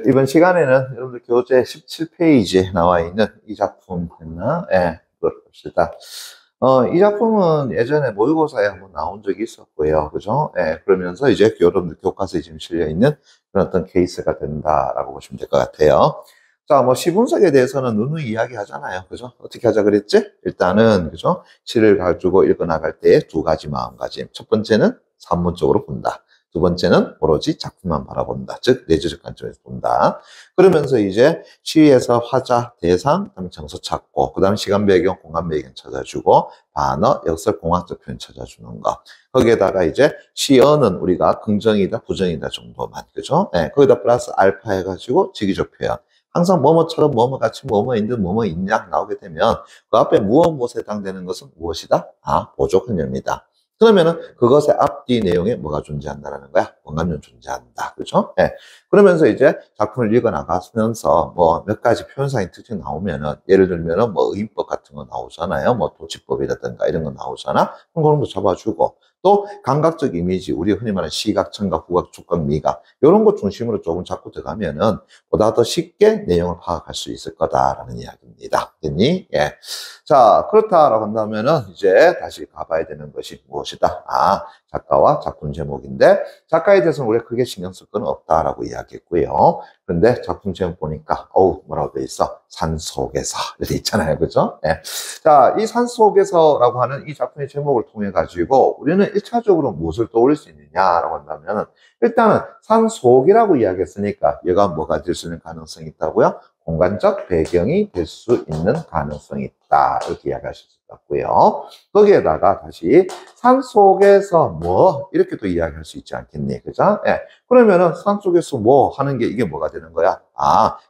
이번 시간에는 여러분들 교재 17페이지에 나와 있는 이 작품 했나? 예, 그걸 봅시다. 이 작품은 예전에 모의고사에 한번 나온 적이 있었고요. 그죠? 예, 그러면서 이제 여러분들 교과서에 지금 실려 있는 그런 어떤 케이스가 된다라고 보시면 될 것 같아요. 자, 뭐 시분석에 대해서는 누누이 이야기 하잖아요. 그죠? 어떻게 하자 그랬지? 일단은, 그죠? 시를 가지고 읽어 나갈 때 두 가지 마음가짐. 첫 번째는 산문적으로 본다. 두 번째는 오로지 작품만 바라본다. 즉, 내재적 관점에서 본다. 그러면서 이제 시에서 화자, 대상, 그다음에 정서 찾고, 그 다음에 시간 배경, 공간 배경 찾아주고, 반어, 역설, 공학적 표현 찾아주는 거. 거기에다가 이제 시어는 우리가 긍정이다, 부정이다 정도만. 그죠? 네, 거기다 플러스 알파 해가지고 직위적 표현. 항상 뭐뭐처럼 뭐뭐 같이 뭐뭐인데 뭐뭐 있냐 나오게 되면 그 앞에 무엇에 해당되는 것은 무엇이다? 보조관념이다. 그러면은 그것의 앞뒤 내용에 뭐가 존재한다라는 거야? 원관념 존재한다. 그렇죠? 예. 그러면서 이제 작품을 읽어 나가면서 뭐 몇 가지 표현상의 특징 나오면은 예를 들면은 뭐 의인법 같은 거 나오잖아요. 뭐 도치법이라든가 이런 거 나오잖아. 그런 거 잡아주고 또 감각적 이미지, 우리 흔히 말하는 시각, 청각, 후각, 촉각, 미각 이런 것 중심으로 조금 잡고 들어가면은 보다 더 쉽게 내용을 파악할 수 있을 거다라는 이야기입니다. 됐니? 예. 자, 그렇다라고 한다면은 이제 다시 가봐야 되는 것이 무엇이다? 작가와 작품 제목인데 작가에 대해서는 우리가 크게 신경 쓸 건 없다라고 이야기했고요. 그런데 작품 제목 보니까 뭐라고 돼 있어? 산 속에서 이렇게 있잖아요. 그죠? 예. 자, 이 산 속에서라고 하는 이 작품의 제목을 통해 가지고 우리는 1차적으로 무엇을 떠올릴 수 있느냐라고 한다면 일단은 산 속이라고 이야기했으니까 얘가 뭐가 될 수 있는 가능성이 있다고요? 공간적 배경이 될 수 있는 가능성이 있다. 이렇게 이야기하실 수 있고요. 거기에다가 다시 산 속에서 뭐 이렇게 또 이야기할 수 있지 않겠니? 그죠? 예. 그러면은 산 속에서 뭐 하는 게 이게 뭐가 되는 거야?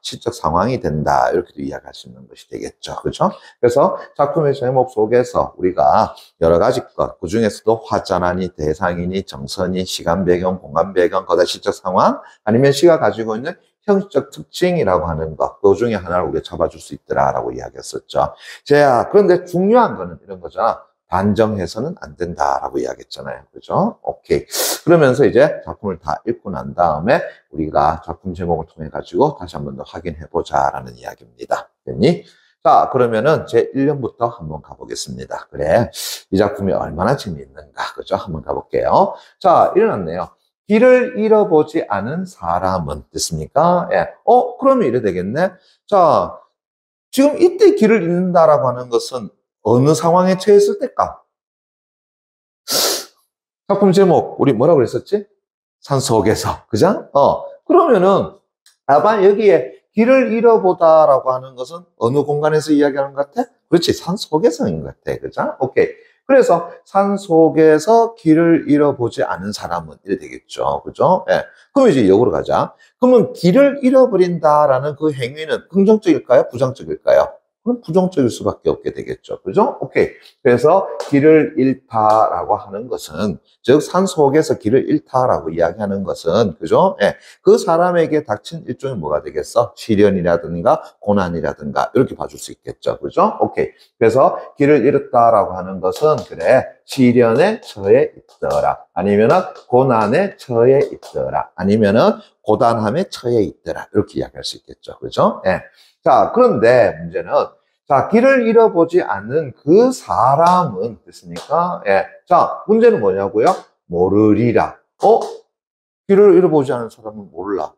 시적 상황이 된다. 이렇게도 이야기할 수 있는 것이 되겠죠. 그죠? 그래서 작품의 제목 속에서 우리가 여러 가지 것, 그 중에서도 화자나니, 대상이니, 정선이, 시간 배경, 공간 배경, 거다 시적 상황, 아니면 시가 가지고 있는 형식적 특징이라고 하는 것, 그 중에 하나를 우리가 잡아줄 수 있더라라고 이야기했었죠. 자, 그런데 중요한 거는 이런 거잖아. 단정해서는 안 된다라고 이야기했잖아요. 그죠? 오케이. 그러면서 이제 작품을 다 읽고 난 다음에 우리가 작품 제목을 통해 가지고 다시 한 번 더 확인해 보자라는 이야기입니다. 됐니? 자, 그러면은 제 1년부터 한번 가보겠습니다. 그래. 이 작품이 얼마나 재미있는가. 그죠? 한번 가볼게요. 자, 일어났네요. 길을 잃어보지 않은 사람은 됐습니까? 예. 그러면 이래 되겠네. 자, 지금 이때 길을 잃는다라고 하는 것은 어느 상황에 처했을 때일까? 작품 제목, 우리 뭐라고 그랬었지? 산 속에서. 그죠? 그러면은, 아마 여기에 길을 잃어보다라고 하는 것은 어느 공간에서 이야기하는 것 같아? 그렇지. 산 속에서인 것 같아. 그죠? 오케이. 그래서 산 속에서 길을 잃어보지 않은 사람은 이래 되겠죠. 그죠? 예. 그럼 이제 역으로 가자. 그러면 길을 잃어버린다라는 그 행위는 긍정적일까요? 부정적일까요? 그럼 부정적일 수밖에 없게 되겠죠. 그죠? 오케이. 그래서 길을 잃다라고 하는 것은, 즉, 산 속에서 길을 잃다라고 이야기하는 것은, 그죠? 예. 그 사람에게 닥친 일종의 뭐가 되겠어? 시련이라든가, 고난이라든가, 이렇게 봐줄 수 있겠죠. 그죠? 오케이. 그래서 길을 잃었다라고 하는 것은, 그래, 시련에 처해 있더라. 아니면은, 고난에 처해 있더라. 아니면은, 고단함에 처해 있더라. 이렇게 이야기할 수 있겠죠. 그죠? 예. 자, 그런데 문제는, 자, 길을 잃어보지 않는 그 사람은 됐습니까? 예. 자, 문제는 뭐냐고요? 모르리라. 길을 잃어보지 않은 사람은 몰라.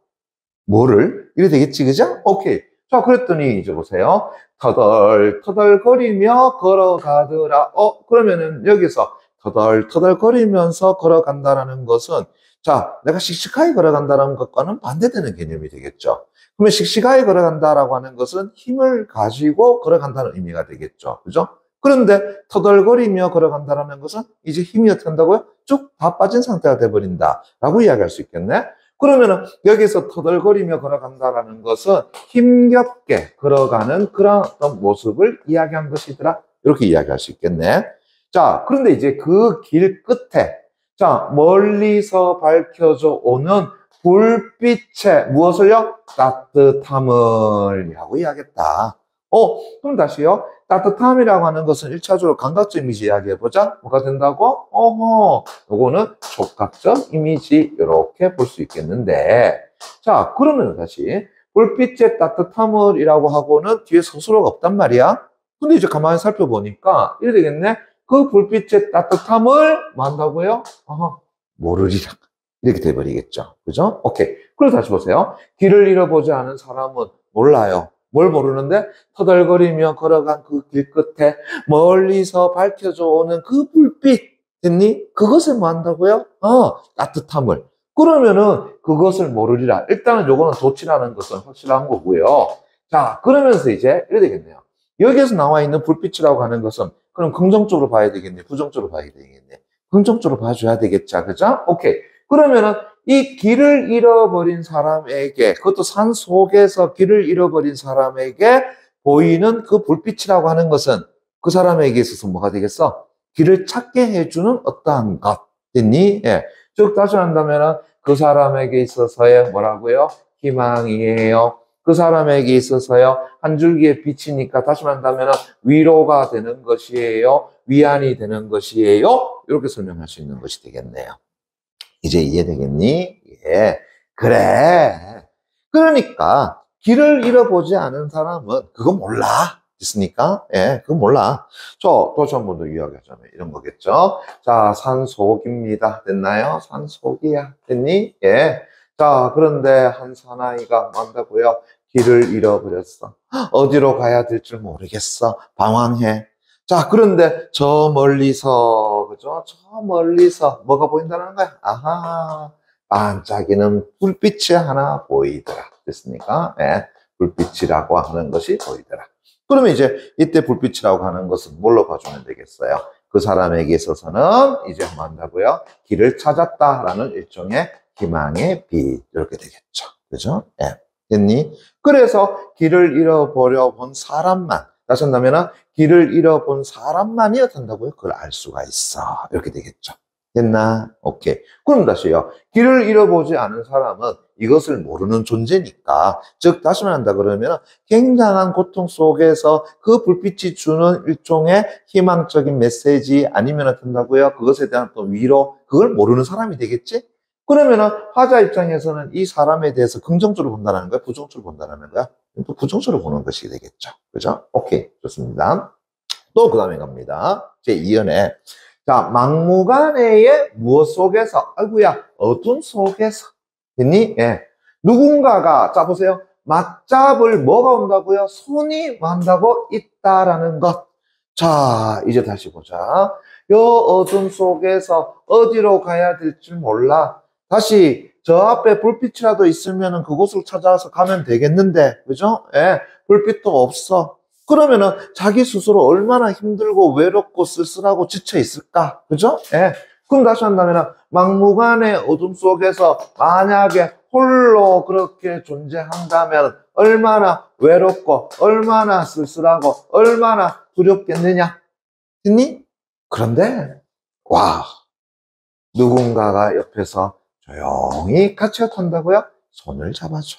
뭐를? 이래 되겠지, 그죠? 오케이. 자, 그랬더니 이제 보세요. 터덜터덜거리며 걸어가더라. 그러면은 여기서 터덜터덜거리면서 걸어간다라는 것은, 자, 내가 씩씩하게 걸어간다는 것과는 반대되는 개념이 되겠죠. 그러면 씩씩하게 걸어간다라고 하는 것은 힘을 가지고 걸어간다는 의미가 되겠죠. 그죠? 그런데 터덜거리며 걸어간다라는 것은 이제 힘이 어떻게 한다고요? 쭉 다 빠진 상태가 돼버린다라고 이야기할 수 있겠네. 그러면은 여기서 터덜거리며 걸어간다라는 것은 힘겹게 걸어가는 그런 어떤 모습을 이야기한 것이더라. 이렇게 이야기할 수 있겠네. 자, 그런데 이제 그 길 끝에 자, 멀리서 밝혀져 오는 불빛의 무엇을요? 따뜻함을 라고 이야기했다. 그럼 다시요. 따뜻함이라고 하는 것은 1차적으로 감각적 이미지 이야기해보자. 뭐가 된다고? 요거는 촉각적 이미지, 이렇게 볼 수 있겠는데. 자, 그러면 다시. 불빛의 따뜻함을 이라고 하고는 뒤에 서술어가 없단 말이야. 근데 이제 가만히 살펴보니까 이래 되겠네. 그 불빛의 따뜻함을 뭐 한다고요? 모르리라. 이렇게 돼버리겠죠. 그죠? 오케이. 그래서 다시 보세요. 길을 잃어보지 않은 사람은 몰라요. 뭘 모르는데? 터덜거리며 걸어간 그 길 끝에 멀리서 밝혀져 오는 그 불빛, 됐니? 그것을 뭐 한다고요? 따뜻함을. 그러면은 그것을 모르리라. 일단은 요거는 도치라는 것은 확실한 거고요. 자, 그러면서 이제 이래 되겠네요. 여기에서 나와 있는 불빛이라고 하는 것은 그럼 긍정적으로 봐야 되겠네? 부정적으로 봐야 되겠네? 긍정적으로 봐줘야 되겠죠. 그죠? 오케이. 그러면은 이 길을 잃어버린 사람에게, 그것도 산 속에서 길을 잃어버린 사람에게 보이는 그 불빛이라고 하는 것은 그 사람에게 있어서 뭐가 되겠어? 길을 찾게 해주는 어떠한 것. 됐니? 예. 즉, 다시 한다면은 그 사람에게 있어서의 뭐라고요? 희망이에요. 그 사람에게 있어서요, 한 줄기의 빛이니까 다시 말한다면 위로가 되는 것이에요. 위안이 되는 것이에요. 이렇게 설명할 수 있는 것이 되겠네요. 이제 이해되겠니? 예. 그래. 그러니까 길을 잃어보지 않은 사람은 그거 몰라. 있으니까? 예, 그거 몰라. 다시 한 번 더 이야기하자면 이런 거겠죠. 자, 산속입니다. 됐나요? 산속이야. 됐니? 예. 자, 그런데 한 사나이가 뭐 한다고요? 길을 잃어버렸어. 어디로 가야 될 줄 모르겠어. 방황해. 자, 그런데 저 멀리서, 그죠? 저 멀리서 뭐가 보인다는 거야? 아하, 반짝이는 불빛이 하나 보이더라. 됐습니까? 예, 불빛이라고 하는 것이 보이더라. 그러면 이제 이때 불빛이라고 하는 것은 뭘로 봐주면 되겠어요? 그 사람에게 있어서는 이제 뭐 한다고요? 길을 찾았다라는 일종의 희망의 빛. 이렇게 되겠죠. 그죠? 예. 됐니? 그래서 길을 잃어버려 본 사람만, 다시 한다면 길을 잃어본 사람만이 어떤다고요? 그걸 알 수가 있어. 이렇게 되겠죠. 됐나? 오케이. 그럼 다시요. 길을 잃어보지 않은 사람은 이것을 모르는 존재니까, 즉 다시 말한다 그러면 굉장한 고통 속에서 그 불빛이 주는 일종의 희망적인 메시지 아니면 어떤다고요? 그것에 대한 또 위로, 그걸 모르는 사람이 되겠지? 그러면은 화자 입장에서는 이 사람에 대해서 긍정적으로 본다는 거야? 부정적으로 본다는 거야? 또 부정적으로 보는 것이 되겠죠. 그죠? 오케이. 좋습니다. 또 그 다음에 갑니다. 제2연에. 자, 막무가내의 무엇 속에서, 아이고야, 어둠 속에서. 됐니? 예. 누군가가, 자, 보세요. 맞잡을 뭐가 온다고요? 손이 만다고 있다라는 것. 자, 이제 다시 보자. 요 어둠 속에서 어디로 가야 될지 몰라. 다시 저 앞에 불빛이라도 있으면 그곳을 찾아서 가면 되겠는데, 그죠? 예, 불빛도 없어. 그러면은 자기 스스로 얼마나 힘들고 외롭고 쓸쓸하고 지쳐 있을까? 그죠? 예. 그럼 다시 한다면 막무가내 어둠 속에서 만약에 홀로 그렇게 존재한다면 얼마나 외롭고 얼마나 쓸쓸하고 얼마나 두렵겠느냐? 했니? 그런데 와, 누군가가 옆에서 조용히 같이 한다고요? 손을 잡아줘.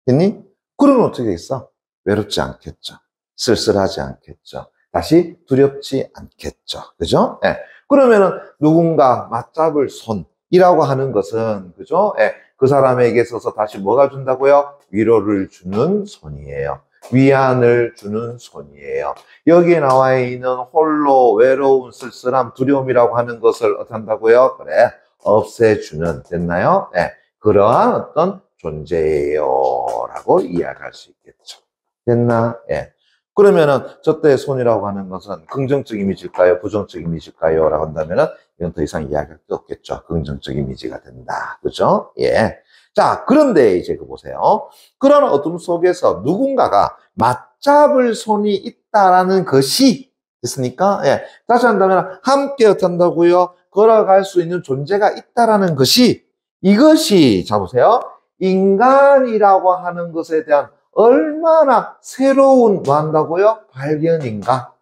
했니? 그러면 어떻게 있어? 외롭지 않겠죠. 쓸쓸하지 않겠죠. 다시 두렵지 않겠죠. 그죠? 예. 그러면은 누군가 맞잡을 손이라고 하는 것은, 그죠? 예. 그 사람에게 있어서 다시 뭐가 준다고요? 위로를 주는 손이에요. 위안을 주는 손이에요. 여기에 나와 있는 홀로 외로운 쓸쓸함, 두려움이라고 하는 것을 어떻게 한다고요? 그래, 없애주는, 됐나요? 네, 그러한 어떤 존재예요 라고 이야기할 수 있겠죠. 됐나? 예. 그러면은 저때의 손이라고 하는 것은 긍정적 이미지일까요? 부정적 이미지일까요? 라고 한다면은 이건 더 이상 이야기할 게 없겠죠. 긍정적 이미지가 된다. 그죠? 예. 자, 그런데 이제 그 보세요. 그런 어둠 속에서 누군가가 맞잡을 손이 있다라는 것이 됐습니까? 예. 다시 한다면 함께 어떤다고요? 걸어갈 수 있는 존재가 있다라는 것이, 이것이 자 보세요. 인간이라고 하는 것에 대한 얼마나 새로운 뭐 한다고요? 발견인가?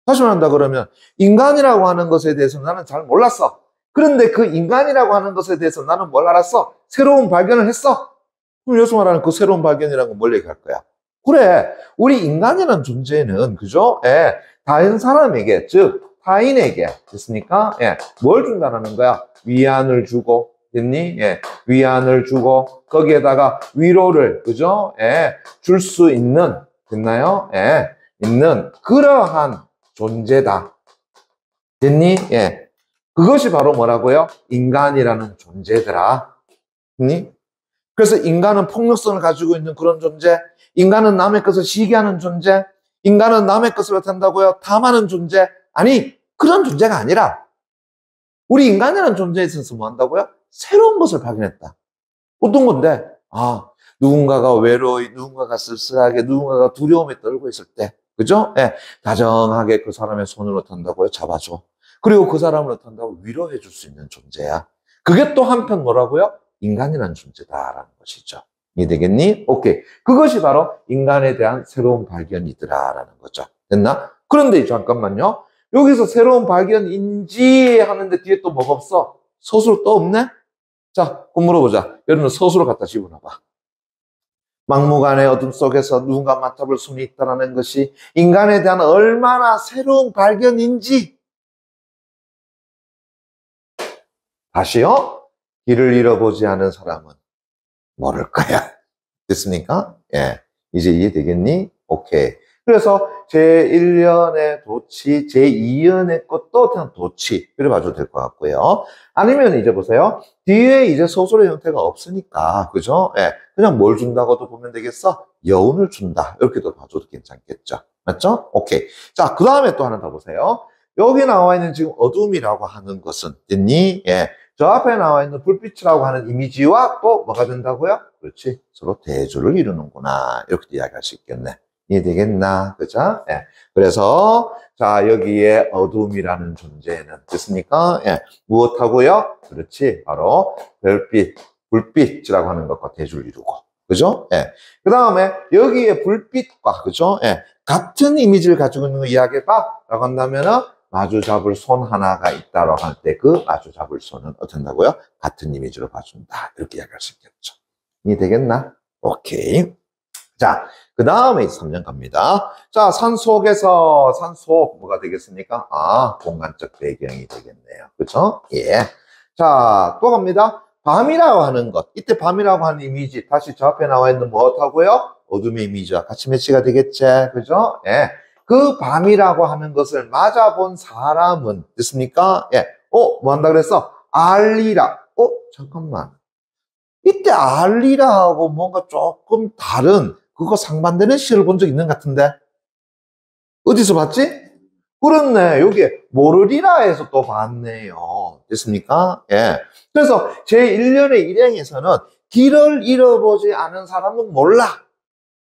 다시 말한다 그러면 인간이라고 하는 것에 대해서 나는 잘 몰랐어. 그런데 그 인간이라고 하는 것에 대해서 나는 뭘 알았어? 새로운 발견을 했어. 그럼 여기서 말하는 그 새로운 발견이라는 건 뭘 얘기할 거야? 그래, 우리 인간이라는 존재는, 그죠? 예, 다른 사람에게, 즉, 타인에게, 됐습니까? 예, 뭘 준다라는 거야? 위안을 주고, 됐니? 예, 위안을 주고, 거기에다가 위로를, 그죠? 예, 줄 수 있는, 됐나요? 예, 있는 그러한 존재다. 됐니? 예. 그것이 바로 뭐라고요? 인간이라는 존재더라. 됐니? 그래서 인간은 폭력성을 가지고 있는 그런 존재, 인간은 남의 것을 시기하는 존재, 인간은 남의 것을 어떻게 한다고요? 탐하는 존재. 아니, 그런 존재가 아니라 우리 인간이라는 존재에 있어서 뭐 한다고요? 새로운 것을 발견했다. 어떤 건데? 아, 누군가가 외로이, 누군가가 쓸쓸하게, 누군가가 두려움에 떨고 있을 때, 그죠? 예, 다정하게 그 사람의 손을 어떻게 한다고요? 잡아줘. 그리고 그 사람을 어떻게 한다고 위로해 줄 수 있는 존재야. 그게 또 한편 뭐라고요? 인간이라는 존재다라는 것이죠. 이해되겠니? 오케이. 그것이 바로 인간에 대한 새로운 발견이더라라는 거죠. 됐나? 그런데 잠깐만요. 여기서 새로운 발견인지 하는데 뒤에 또 뭐가 없어? 서술 또 없네? 자, 그럼 물어보자. 여러분 서술을 갖다 집어넣어봐. 막무가내 어둠 속에서 누군가 맡아볼 손이 있다는 것이 인간에 대한 얼마나 새로운 발견인지. 다시요. 길을 잃어보지 않은 사람은 모를 거야. 됐습니까? 예. 이제 이해되겠니? 오케이. 그래서 제1년의 도치, 제2년의 것도 그냥 도치. 이렇게 봐도 될 것 같고요. 아니면 이제 보세요. 뒤에 이제 소설의 형태가 없으니까, 그죠? 예. 그냥 뭘 준다고도 보면 되겠어? 여운을 준다. 이렇게도 봐줘도 괜찮겠죠. 맞죠? 오케이. 자, 그 다음에 또 하나 더 보세요. 여기 나와 있는 지금 어둠이라고 하는 것은, 됐니? 예. 저 앞에 나와 있는 불빛이라고 하는 이미지와 또 뭐가 된다고요? 그렇지. 서로 대조를 이루는구나. 이렇게 이야기할 수 있겠네. 이해되겠나? 그죠? 예. 그래서, 자, 여기에 어둠이라는 존재는, 됐습니까? 예. 무엇하고요? 그렇지. 바로 별빛, 불빛이라고 하는 것과 대조를 이루고. 그죠? 예. 그 다음에 여기에 불빛과, 그죠? 예. 같은 이미지를 가지고 있는 거 이야기해봐. 라고 한다면은, 마주 잡을 손 하나가 있다라고 할 때 그 마주 잡을 손은 어떻게 한다고요? 같은 이미지로 봐준다. 이렇게 이야기할 수 있겠죠. 이해되겠나? 오케이. 자, 그 다음에 3년 갑니다. 자, 산속에서, 산속 뭐가 되겠습니까? 아, 공간적 배경이 되겠네요. 그렇죠? 예. 자, 또 갑니다. 밤이라고 하는 것. 이때 밤이라고 하는 이미지, 다시 저 앞에 나와 있는 무엇하고요? 어둠의 이미지와 같이 매치가 되겠지. 그죠? 예. 그 밤이라고 하는 것을 맞아본 사람은, 됐습니까? 예. 뭐 한다 그랬어? 알리라. 잠깐만. 이때 알리라하고 뭔가 조금 다른, 그거 상반되는 시를 본 적 있는 것 같은데? 어디서 봤지? 그렇네. 여기 모르리라에서 또 봤네요. 됐습니까? 예. 그래서 제1년의 일행에서는 길을 잃어보지 않은 사람은 몰라.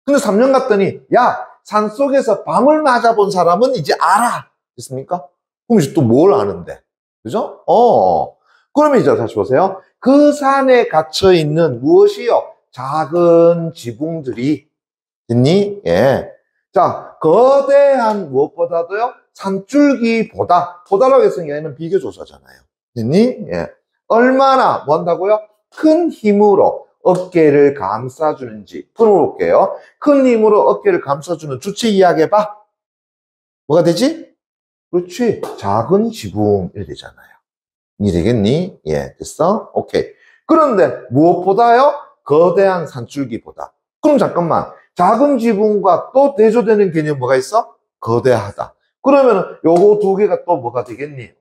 근데 3년 갔더니, 야, 산속에서 밤을 맞아본 사람은 이제 알아. 됐습니까? 그럼 이제 또 뭘 아는데? 그죠? 그러면 이제 다시 보세요. 그 산에 갇혀 있는 무엇이요? 작은 지붕들이, 됐니? 예. 자, 거대한 무엇보다도요? 산줄기보다, 보다라고 해서 얘는 비교조사잖아요. 됐니? 예. 얼마나, 뭐 한다고요? 큰 힘으로 어깨를 감싸주는지 풀어볼게요. 큰 힘으로 어깨를 감싸주는 주체 이야기해봐. 뭐가 되지? 그렇지. 작은 지붕이 되잖아요. 이해되겠니? 예, 됐어? 오케이. 그런데 무엇보다요? 거대한 산줄기보다. 그럼 잠깐만. 작은 지붕과 또 대조되는 개념 뭐가 있어? 거대하다. 그러면 요거 두 개가 또 뭐가 되겠니?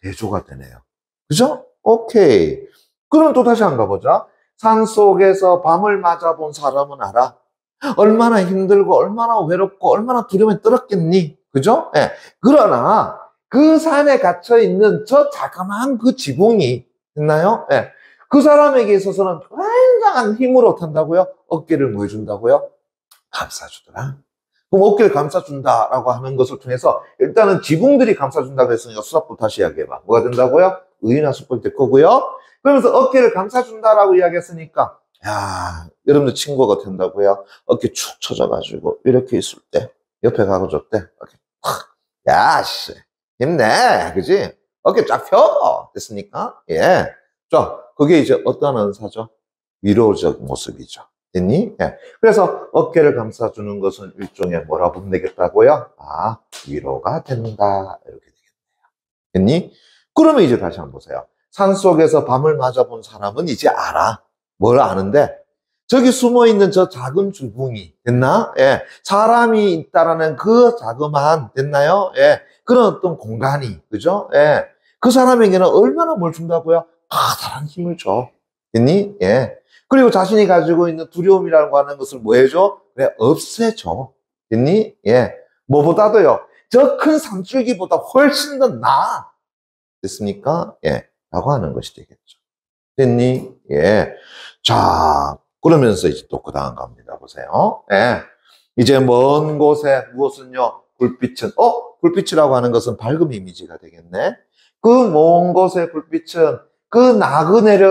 대조가 되네요. 그죠? 오케이. 그럼 또 다시 한번 가보자. 산속에서 밤을 맞아본 사람은 알아. 얼마나 힘들고 얼마나 외롭고 얼마나 두려움에 떨었겠니? 그죠? 예. 그러나 그 산에 갇혀 있는 저 자그마한 그 지붕이 있나요? 예. 그 사람에게 있어서는 굉장한 힘으로 탄다고요? 어깨를 뭐 해준다고요? 감싸주더라. 그럼 어깨를 감싸준다라고 하는 것을 통해서 일단은 지붕들이 감싸준다고 했으니까 수업부터 다시 이야기해봐. 뭐가 된다고요? 의인화 수법이 될 거고요. 그러면서 어깨를 감싸준다라고 이야기했으니까 야, 여러분들 친구가 된다고요? 어깨 축 처져가지고 이렇게 있을 때 옆에 가고 줬대. 어깨 탁. 야, 씨. 힘내. 그지? 어깨 쫙 펴. 됐습니까? 예. 자, 그게 이제 어떤 은사죠? 위로적 모습이죠. 됐니? 예. 그래서 어깨를 감싸주는 것은 일종의 뭐라고 보면 되겠다고요? 아, 위로가 된다. 이렇게 되겠네요. 됐니? 그러면 이제 다시 한번 보세요. 산속에서 밤을 맞아본 사람은 이제 알아. 뭘 아는데? 저기 숨어있는 저 작은 주둥이, 됐나? 예. 사람이 있다라는 그 자그마한, 됐나요? 예. 그런 어떤 공간이, 그죠? 예. 그 사람에게는 얼마나 뭘 준다고요? 커다란 힘을 줘. 됐니? 예. 그리고 자신이 가지고 있는 두려움이라고 하는 것을 뭐 해줘? 그래, 없애줘. 됐니? 예. 뭐보다도요, 저 큰 산줄기보다 훨씬 더 나아. 됐습니까? 예. 라고 하는 것이 되겠죠. 됐니? 예. 자, 그러면서 이제 또 그 다음 갑니다. 보세요. 예. 이제 먼 곳에 무엇은요? 불빛은, 불빛이라고 하는 것은 밝음 이미지가 되겠네. 그 먼 곳의 불빛은 그 나그네를,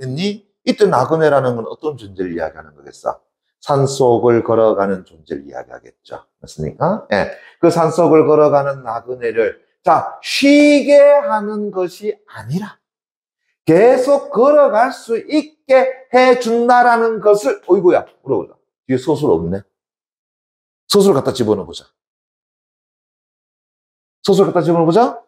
됐니? 이때 나그네라는 건 어떤 존재를 이야기하는 거겠어? 산속을 걸어가는 존재를 이야기하겠죠. 맞습니까? 예. 그 산속을 걸어가는 나그네를, 자, 쉬게 하는 것이 아니라, 계속 걸어갈 수 있게 해준다라는 것을, 어이구야, 물어보자. 뒤에 소설 없네. 소설 갖다 집어넣어보자. 소설 갖다 집어넣어보자.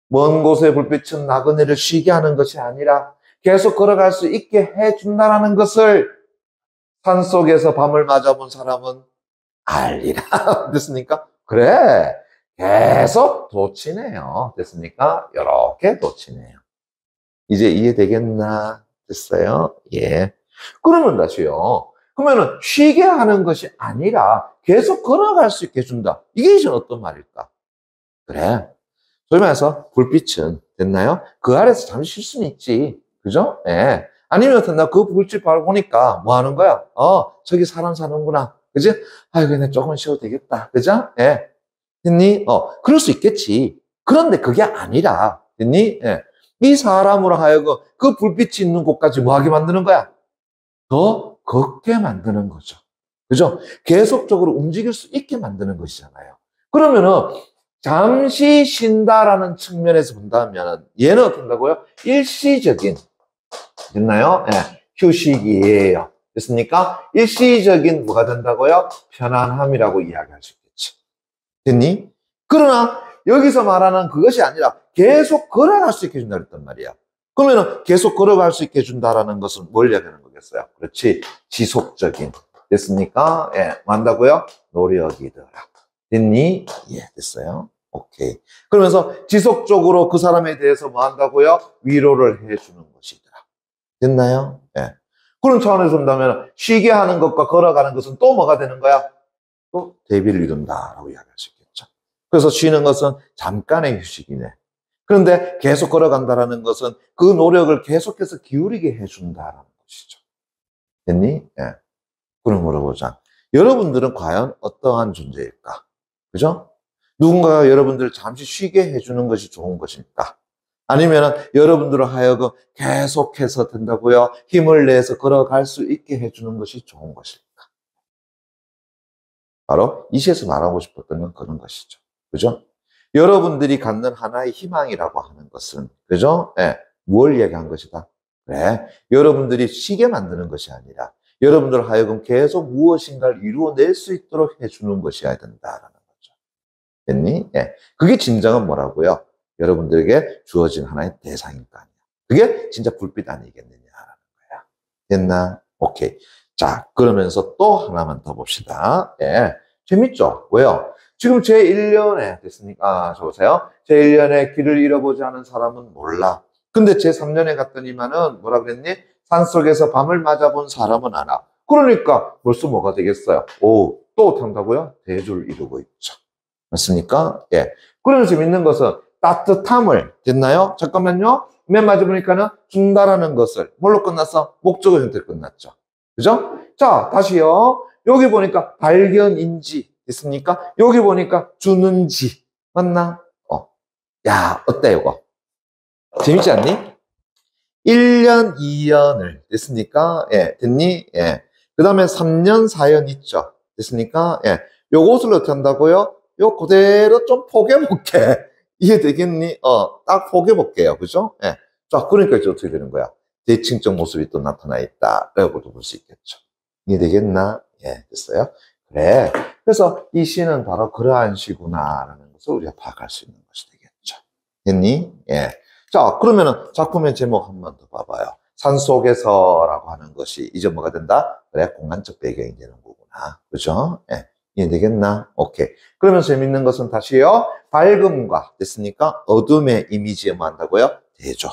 먼 곳의 불빛은 나그네를 쉬게 하는 것이 아니라 계속 걸어갈 수 있게 해준다라는 것을 산속에서 밤을 맞아본 사람은 알리라. 됐습니까? 그래. 계속 도치네요. 됐습니까? 이렇게 도치네요. 이제 이해되겠나? 됐어요? 예. 그러면 다시요. 그러면은 쉬게 하는 것이 아니라 계속 걸어갈 수 있게 해준다. 이게 이제 어떤 말일까? 그래. 소위 말해서 불빛은 됐나요? 그 아래서 잠시 쉴 수는 있지. 그죠? 예. 아니면 됐나? 그 불빛 바로 보니까 뭐 하는 거야? 저기 사람 사는구나. 그지? 아이고, 그냥 조금 쉬어도 되겠다. 그죠? 예. 됐니? 그럴 수 있겠지. 그런데 그게 아니라, 됐니? 예. 이 사람으로 하여금 그 불빛이 있는 곳까지 뭐 하게 만드는 거야? 더 걷게 만드는 거죠. 그죠? 계속적으로 움직일 수 있게 만드는 것이잖아요. 그러면은 잠시 쉰다라는 측면에서 본다면 얘는 어떻게 된다고요? 일시적인, 됐나요? 네, 휴식이에요. 됐습니까? 일시적인 뭐가 된다고요? 편안함이라고 이야기할 수 있겠지. 됐니? 그러나 여기서 말하는 그것이 아니라 계속 걸어갈 수 있게 해준다 그랬단 말이야. 그러면은 계속 걸어갈 수 있게 해준다라는 것은 뭘 이야기하는 거겠어요? 그렇지. 지속적인. 됐습니까? 예. 뭐 한다고요? 노력이더라. 됐니? 예, 됐어요. 오케이. 그러면서 지속적으로 그 사람에 대해서 뭐 한다고요? 위로를 해주는 것이더라. 됐나요? 예. 그런 차원에서 본다면 쉬게 하는 것과 걸어가는 것은 또 뭐가 되는 거야? 또 대비를 이룬다라고 이야기할 수 있겠죠. 그래서 쉬는 것은 잠깐의 휴식이네. 그런데 계속 걸어간다라는 것은 그 노력을 계속해서 기울이게 해준다라는 것이죠. 됐니? 예. 그럼 물어보자. 여러분들은 과연 어떠한 존재일까? 그죠? 누군가가 여러분들을 잠시 쉬게 해주는 것이 좋은 것일까? 아니면 여러분들을 하여금 계속해서 된다고요? 힘을 내서 걸어갈 수 있게 해주는 것이 좋은 것일까? 바로 이 시에서 말하고 싶었던 건 그런 것이죠. 그죠? 여러분들이 갖는 하나의 희망이라고 하는 것은, 그죠? 예, 뭘 얘기한 것이다? 그래, 여러분들이 쉬게 만드는 것이 아니라 여러분들 하여금 계속 무엇인가를 이루어낼 수 있도록 해주는 것이어야 된다라는 거죠. 됐니? 예. 그게 진정한 뭐라고요? 여러분들에게 주어진 하나의 대상일 거 아니야. 그게 진짜 불빛 아니겠느냐라는 거야. 됐나? 오케이. 자, 그러면서 또 하나만 더 봅시다. 예. 재밌죠? 왜요? 지금 제1년에 됐습니까? 저 보세요. 제1년에 길을 잃어보지 않은 사람은 몰라. 근데 제3년에 갔더니만은 뭐라 그랬니? 산속에서 밤을 맞아본 사람은 알아. 그러니까 벌써 뭐가 되겠어요? 오, 또 탄다고요? 대조를 이루고 있죠. 맞습니까? 예. 그러면서 재밌는 것은 따뜻함을, 됐나요? 잠깐만요. 맨 마지막에 보니까는 준다라는 것을 뭘로 끝났어? 목적어 형태로 끝났죠. 그죠? 자, 다시요. 여기 보니까 발견인지, 됐습니까? 여기 보니까 주는지, 맞나? 야, 어때, 이거? 재밌지 않니? 1년, 2년을, 됐습니까? 예, 됐니? 예. 그 다음에 3년, 4년 있죠. 됐습니까? 예. 요것을 어떻게 한다고요? 요 그대로 좀 포개볼게. 이해되겠니? 딱 포개볼게요. 그죠? 예. 자, 그러니까 이제 어떻게 되는 거야? 대칭적 모습이 또 나타나 있다. 라고도 볼 수 있겠죠. 이해되겠나? 예, 됐어요? 그래. 그래서 이 시는 바로 그러한 시구나라는 것을 우리가 파악할 수 있는 것이 되겠죠. 됐니? 예. 자, 그러면은 작품의 제목 한 번 더 봐봐요. 산속에서라고 하는 것이 이제 뭐가 된다? 그래, 공간적 배경이 되는 거구나. 그죠? 예. 이해되겠나? 오케이. 그러면 재밌는 것은 다시요. 밝음과, 됐습니까? 어둠의 이미지에 뭐 한다고요? 대조.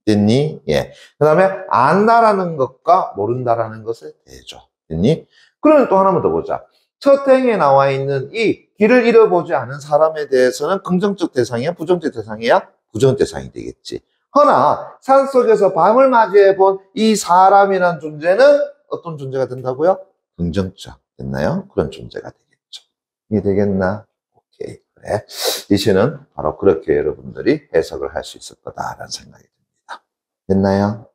됐니? 예. 그 다음에 안다라는 것과 모른다라는 것을 대조. 됐니? 그러면 또 하나만 더 보자. 첫 행에 나와 있는 이 길을 잃어보지 않은 사람에 대해서는 긍정적 대상이야? 부정적 대상이야? 부정 대상이 되겠지. 허나 산속에서 밤을 맞이해 본 이 사람이란 존재는 어떤 존재가 된다고요? 긍정적. 됐나요? 그런 존재가 되겠죠. 이게 되겠나? 오케이. 그래. 이 시는 바로 그렇게 여러분들이 해석을 할 수 있을 거다라는 생각이 듭니다. 됐나요?